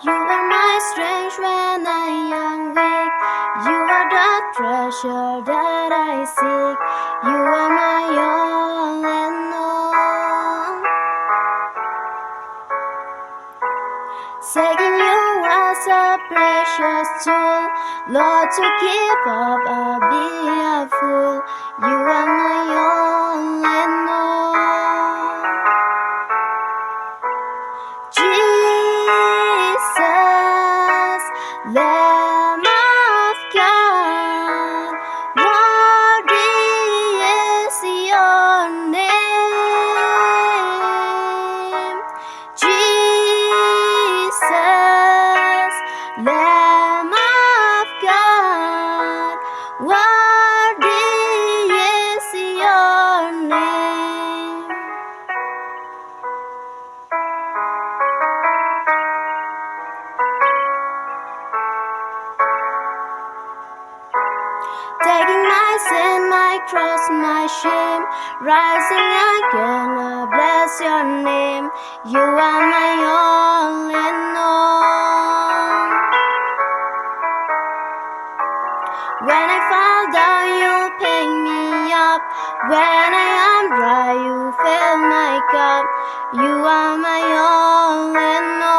You are my strength when I am weak. You are the treasure that I seek. You are my all and all. Taking you was a precious tool, Lord, to give up, I'll be a fool. You are my all and all. Jesus, Lamb of God, worthy is your name. Jesus, Lamb of God, worthy is your name. Taking my sin, my cross, my shame, rising again, I bless your name. You are my all in all. When I fall down, you pick me up. When I am dry, you fill my cup. You are my all in all.